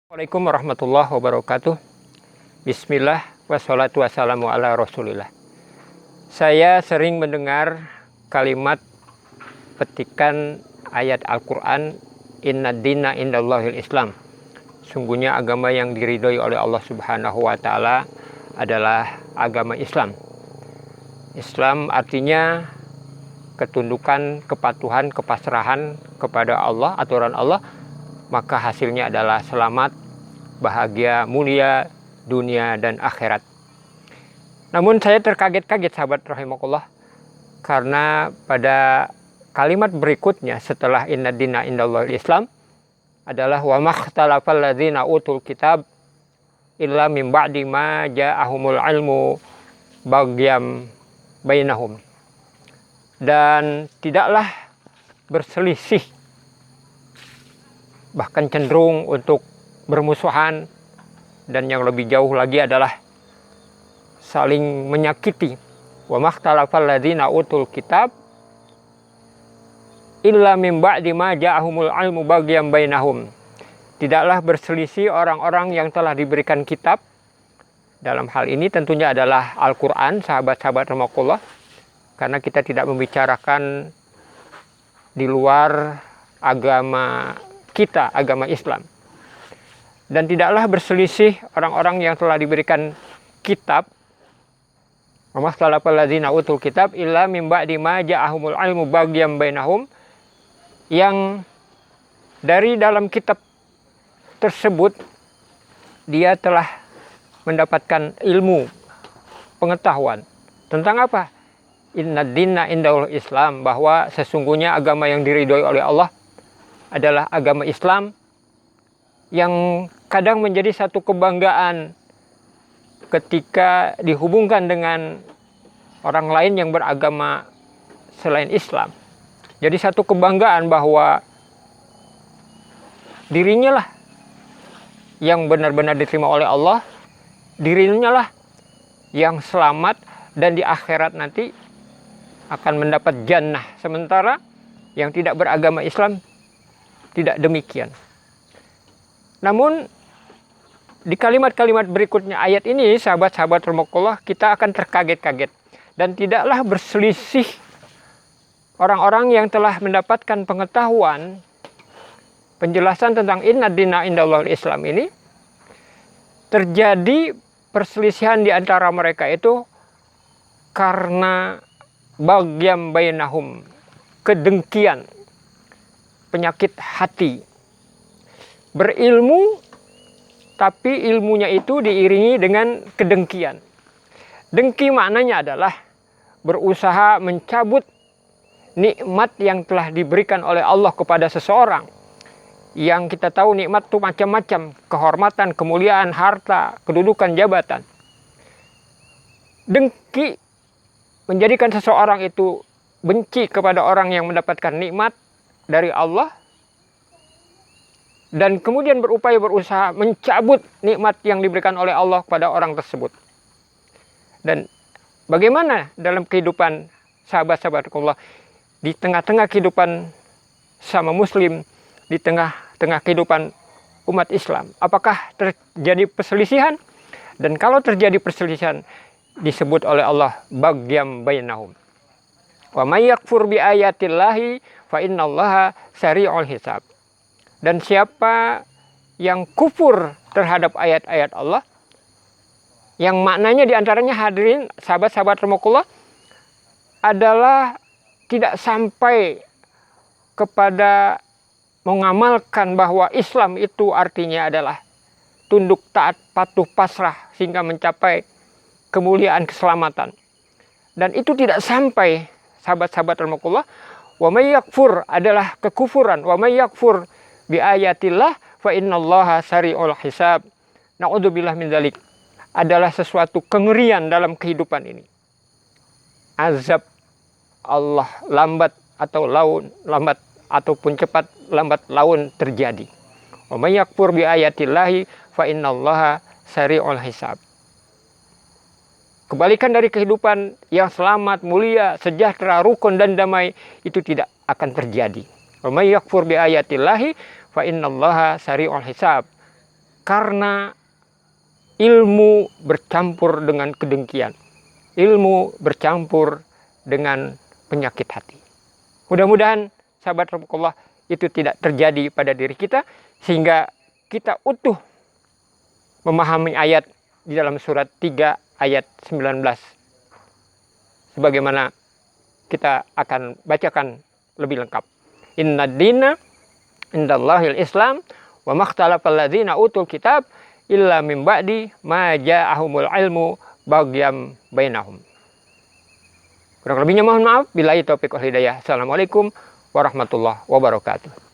Assalamualaikum warahmatullahi wabarakatuh. Bismillah wassalatu wassalamu ala rasulillah. Saya sering mendengar kalimat petikan ayat Al-Quran, Inna dina indallahil Islam. Sungguhnya agama yang diridhoi oleh Allah Subhanahu wa Ta'ala adalah agama Islam. Islam artinya ketundukan, kepatuhan, kepasrahan kepada Allah, aturan Allah. Maka hasilnya adalah selamat, bahagia, mulia, dunia dan akhirat. Namun saya terkaget-kaget sahabat rahimakumullah, karena pada kalimat berikutnya setelah inna dina indallahil Islam adalah wa makhtalafal ladzina utul kitab illa min ba'di ma ja'ahumul ilmu bagyam bainahum. Dan tidaklah berselisih, bahkan cenderung untuk bermusuhan, dan yang lebih jauh lagi adalah saling menyakiti. Wa makhtalafal ladzina utul kitab illa min ba'di ma ja'ahumul ilmu bagyam bainahum. Tidaklah berselisih orang-orang yang telah diberikan kitab. Dalam hal ini tentunya adalah Al-Quran, sahabat-sahabat rahimakumullah, karena kita tidak membicarakan di luar agama kita, agama Islam. Dan tidaklah berselisih orang-orang yang telah diberikan kitab, makhtalafal ladzina utul kitab illa min ba'di ma ja'ahumul ilmu bagyam bainahum, yang dari dalam kitab tersebut dia telah mendapatkan ilmu, pengetahuan tentang apa? Inna dina indallahil Islam, bahwa sesungguhnya agama yang diridhoi oleh Allah adalah agama Islam, yang kadang menjadi satu kebanggaan ketika dihubungkan dengan orang lain yang beragama selain Islam. Jadi satu kebanggaan bahwa dirinya lah yang benar-benar diterima oleh Allah, dirinya lah yang selamat dan di akhirat nanti akan mendapat jannah, sementara yang tidak beragama Islam tidak demikian. Namun di kalimat-kalimat berikutnya ayat ini, sahabat-sahabat rahimakumullah, kita akan terkaget-kaget, dan tidaklah berselisih orang-orang yang telah mendapatkan pengetahuan, penjelasan tentang inna dina indallahil Islam ini. Terjadi perselisihan di antara mereka itu karena bagyam bainahum, kedengkian, penyakit hati. Berilmu, tapi ilmunya itu diiringi dengan kedengkian. Dengki maknanya adalah berusaha mencabut nikmat yang telah diberikan oleh Allah kepada seseorang. Yang kita tahu nikmat itu macam-macam, kehormatan, kemuliaan, harta, kedudukan, jabatan. Dengki menjadikan seseorang itu benci kepada orang yang mendapatkan nikmat dari Allah, dan kemudian berusaha mencabut nikmat yang diberikan oleh Allah kepada orang tersebut. Dan bagaimana dalam kehidupan sahabat-sahabat Allah, di tengah-tengah kehidupan sama muslim, di tengah-tengah kehidupan umat Islam, apakah terjadi perselisihan? Dan kalau terjadi perselisihan, disebut oleh Allah bagyam bainahum. Wa may yakfur bi ayatillahi fa innallaha sari'ul hisab. Dan siapa yang kufur terhadap ayat-ayat Allah, yang maknanya diantaranya, hadirin sahabat-sahabat rahimakumullah, adalah tidak sampai kepada mengamalkan bahwa Islam itu artinya adalah tunduk, taat, patuh, pasrah sehingga mencapai kemuliaan, keselamatan. Dan itu tidak sampai, sahabat-sahabat rahimakumullah. Wa may yakfur adalah kekufuran. Wa may yakfur bi ayatillah fa innallaha sari'ul hisab. Na'udzubillah min dzalik. Adalah sesuatu kengerian dalam kehidupan ini. Azab Allah lambat ataupun cepat lambat laun terjadi. Wa may yakfur bi ayatillahi fa innallaha sari'ul hisab. Kebalikan dari kehidupan yang selamat, mulia, sejahtera, rukun dan damai itu tidak akan terjadi. Wa may yakfur bi ayatillahi fa innallaha sari'ul hisab. karena ilmu bercampur dengan kedengkian, ilmu bercampur dengan penyakit hati. Mudah-mudahan sahabat rahmatullah itu tidak terjadi pada diri kita, sehingga kita utuh memahami ayat di dalam surat 3 ayat 19. Sebagaimana kita akan bacakan lebih lengkap. Inna dina indallahil Islam wa makhtalafal ladzina utul kitab illa min ba'di ma ja'ahumul ilmu baghyan bainahum. Kurang lebihnya mohon maaf. Billahi taufiq wal hidayah. Assalamualaikum warahmatullahi wabarakatuh.